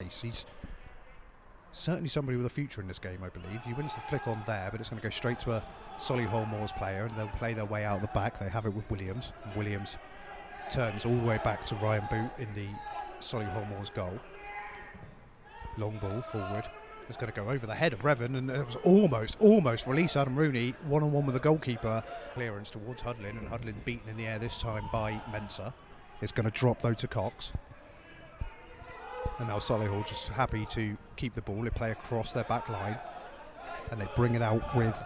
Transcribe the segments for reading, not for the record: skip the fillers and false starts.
He's certainly somebody with a future in this game, I believe. He wins the flick on there, but it's going to go straight to a Solihull Moors player, and they'll play their way out the back. They have it with Williams, and Williams turns all the way back to Ryan Boot in the Solihull Moors goal. Long ball forward. It's going to go over the head of Revan, and it was almost release Adam Rooney, one-on-one with the goalkeeper. Clearance towards Hudlin, and Hudlin beaten in the air this time by Mensah. It's going to drop though to Cox. And now Solihull just happy to keep the ball. They play across their back line, and they bring it out with...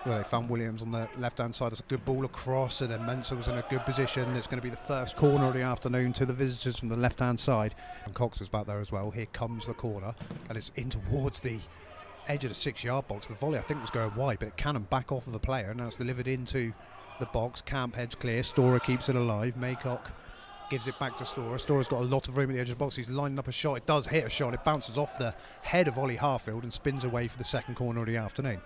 Well, they found Williams on the left-hand side. It's a good ball across, and then Mensah was in a good position. It's going to be the first corner of the afternoon to the visitors from the left-hand side. And Cox is back there as well. Here comes the corner, and it's in towards the edge of the 6-yard box. The volley, I think, was going wide, but it cannoned back off of the player, and now it's delivered into the box. Camp heads clear. Storer keeps it alive. Maycock gives it back to Storer. Storer's got a lot of room at the edge of the box. He's lining up a shot. It does hit a shot. It bounces off the head of Ollie Harfield and spins away for the second corner of the afternoon.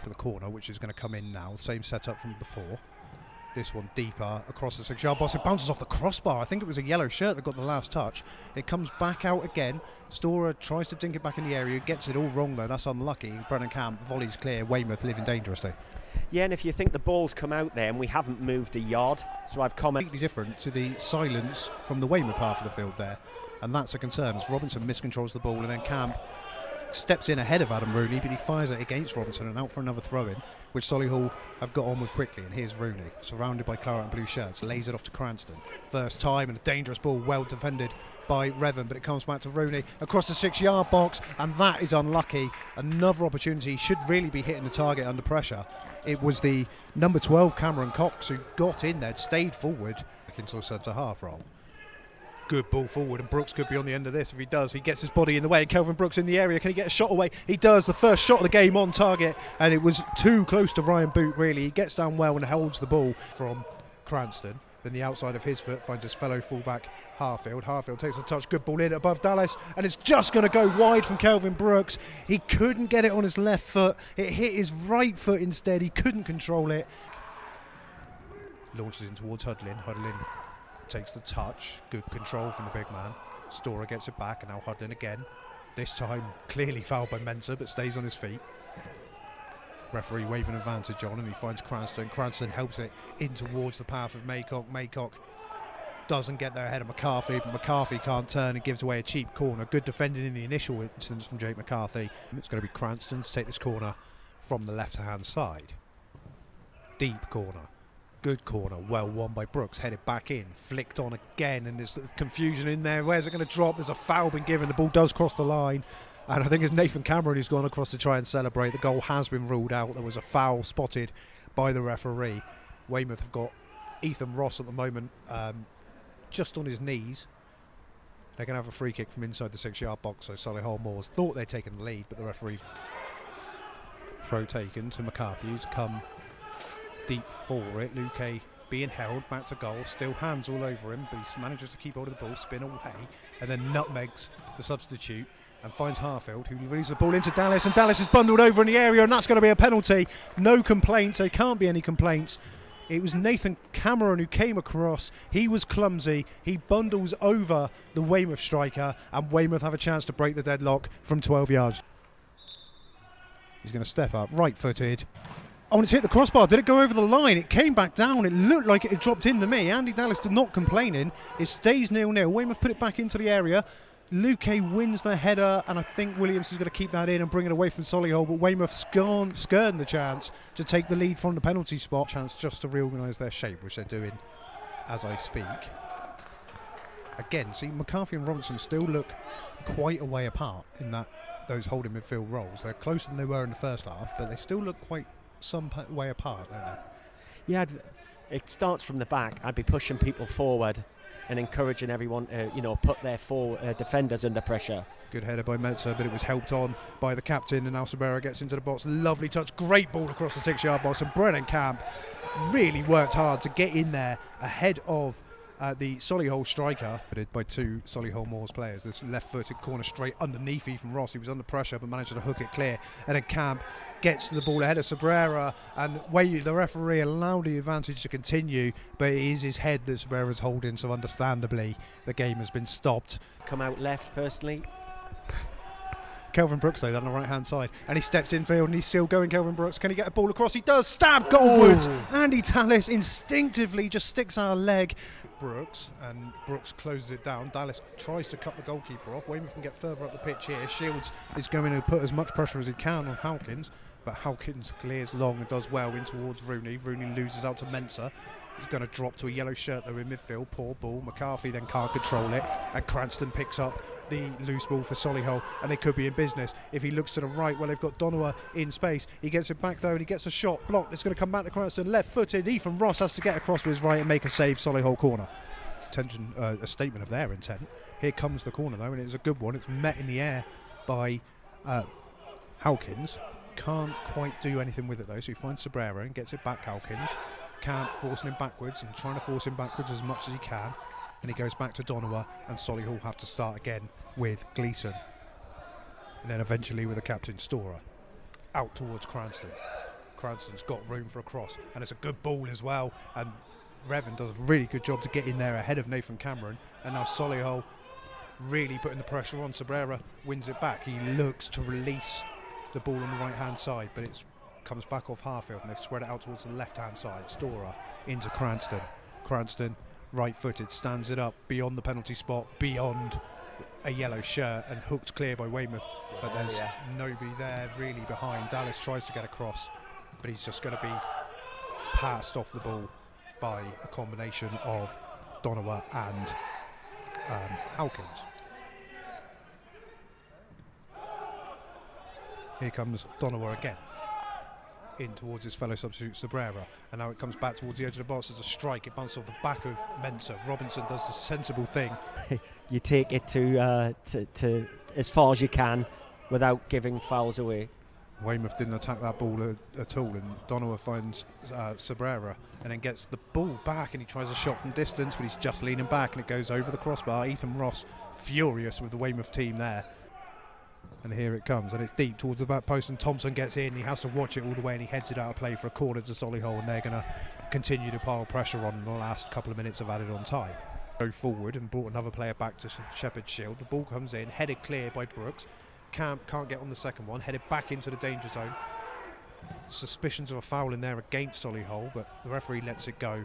To the corner, which is going to come in now. Same setup from before. This one deeper across the 6-yard box. It bounces off the crossbar. I think it was a yellow shirt that got the last touch. It comes back out again. Storer tries to dink it back in the area. Gets it all wrong though. That's unlucky. Brennan Camp volleys clear. Weymouth living dangerously. Yeah, and if you think the ball's come out there and we haven't moved a yard, so I've commented. Completely different to the silence from the Weymouth half of the field there, and that's a concern as Robinson miscontrols the ball, and then Camp steps in ahead of Adam Rooney, but he fires it against Robinson and out for another throw-in, which Solihull have got on with quickly. And here's Rooney, surrounded by claret and blue shirts, lays it off to Cranston. First time, and a dangerous ball, well defended by Revan, but it comes back to Rooney across the 6-yard box, and that is unlucky. Another opportunity. He should really be hitting the target under pressure. It was the number 12 Cameron Cox who got in there, stayed forward into a centre half role. Good ball forward, and Brooks could be on the end of this. If he does, he gets his body in the way, and Kelvin Brooks in the area. Can he get a shot away? He does. The first shot of the game on target, and it was too close to Ryan Boot, really. He gets down well and holds the ball from Cranston. Then the outside of his foot finds his fellow fullback Harfield. Harfield takes a touch, good ball in above Dallas, and it's just going to go wide from Kelvin Brooks. He couldn't get it on his left foot. It hit his right foot instead. He couldn't control it. Launches in towards Hudlin. Hudlin takes the touch. Good control from the big man. Storer gets it back, and now Hudlin again. This time clearly fouled by Mensah, but stays on his feet. Referee waving advantage on, and he finds Cranston. Cranston helps it in towards the path of Maycock. Maycock doesn't get there ahead of McCarthy, but McCarthy can't turn and gives away a cheap corner. Good defending in the initial instance from Jake McCarthy. It's going to be Cranston to take this corner from the left-hand side. Deep corner. Good corner, well won by Brooks, headed back in, flicked on again, and there's confusion in there. Where's it going to drop? There's a foul been given. The ball does cross the line, and I think it's Nathan Cameron who's gone across to try and celebrate. The goal has been ruled out. There was a foul spotted by the referee. Weymouth have got Ethan Ross at the moment just on his knees. They're going to have a free kick from inside the 6-yard box, so Solihull Moors thought they'd taken the lead, but the referee throw taken to McCarthy, who's come deep for it. Luque being held back to goal, still hands all over him, but he manages to keep hold of the ball, spin away, and then nutmegs the substitute and finds Harfield, who releases the ball into Dallas, and Dallas is bundled over in the area, and that's going to be a penalty. No complaints. There can't be any complaints. It was Nathan Cameron who came across. He was clumsy. He bundles over the Weymouth striker, and Weymouth have a chance to break the deadlock from 12 yards. He's going to step up, right-footed. Oh, and it's hit the crossbar. Did it go over the line? It came back down. It looked like it had dropped into me. Andy Dallas did not complaining. It stays 0-0. Weymouth put it back into the area. Luque wins the header, and I think Williams is going to keep that in and bring it away from Solihull, but Weymouth skirting the chance to take the lead from the penalty spot. Chance just to reorganise their shape, which they're doing as I speak. Again, see, McCarthy and Robinson still look quite a way apart in those holding midfield roles. They're closer than they were in the first half, but they still look quite some way apart, don't they? Yeah, it starts from the back. I'd be pushing people forward and encouraging everyone to, put their defenders under pressure. Good header by Mensah, but it was helped on by the captain, and Alcibera gets into the box. Lovely touch, great ball across the 6-yard box, and Brennan Camp really worked hard to get in there ahead of the Solihull striker, by two Solihull Moors players. This left-footed corner straight underneath Ethan Ross. He was under pressure but managed to hook it clear. And then Camp gets the ball ahead of Sabrera, and the referee allowed the advantage to continue, but it is his head that Sabrera's holding, so understandably the game has been stopped. Come out left personally. Kelvin Brooks though on the right hand side, and he steps infield and he's still going. Kelvin Brooks, can he get a ball across? He does. Stab goalwards. Andy Dallas instinctively just sticks out a leg. Brooks closes it down. Dallas tries to cut the goalkeeper off. Weymouth can get further up the pitch here. Shields is going to put as much pressure as he can on Hawkins, but Hawkins clears long and does well in towards Rooney. Rooney loses out to Mensah. He's going to drop to a yellow shirt though in midfield. Poor ball. McCarthy then can't control it, and Cranston picks up the loose ball for Solihull, and they could be in business. If he looks to the right, well, they've got Donowa in space. He gets it back though, and he gets a shot blocked. It's going to come back to Cranston, left-footed. Ethan Ross has to get across with his right and make a save. Solihull corner. A statement of their intent. Here comes the corner though, and it's a good one. It's met in the air by Hawkins. Can't quite do anything with it though, so he finds Sabrera and gets it back. Hawkins can't, forcing him backwards and trying to force him backwards as much as he can, and he goes back to Donowa, and Solihull have to start again with Gleeson, and then eventually with the captain Storer out towards Cranston. Cranston's got room for a cross, and it's a good ball as well, and Revan does a really good job to get in there ahead of Nathan Cameron, and now Solihull really putting the pressure on. Sabrera wins it back. He looks to release the ball on the right hand side, but it comes back off Harfield, and they've spread it out towards the left hand side. Storer into Cranston. Cranston right-footed, stands it up beyond the penalty spot, beyond a yellow shirt, and hooked clear by Weymouth, but there's nobody there really behind. Dallas tries to get across, but he's just going to be passed off the ball by a combination of Donowa and Hawkins. Here comes Donowa again, in towards his fellow substitute Sabrera, and now it comes back towards the edge of the box. There's a strike, it bounces off the back of Mensah. Robinson does the sensible thing. You take it to as far as you can without giving fouls away. Weymouth didn't attack that ball at all, and Donowa finds Sabrera and then gets the ball back, and he tries a shot from distance, but he's just leaning back and it goes over the crossbar. Ethan Ross furious with the Weymouth team there. And here it comes, and it's deep towards the back post, and Thompson gets in. He has to watch it all the way, and he heads it out of play for a corner to Solihull, and they're going to continue to pile pressure on in the last couple of minutes of added on time. Go forward and brought another player back to Shepherd's Shield. The ball comes in, headed clear by Brooks. Camp can't get on the second one, headed back into the danger zone. Suspicions of a foul in there against Solihull, but the referee lets it go,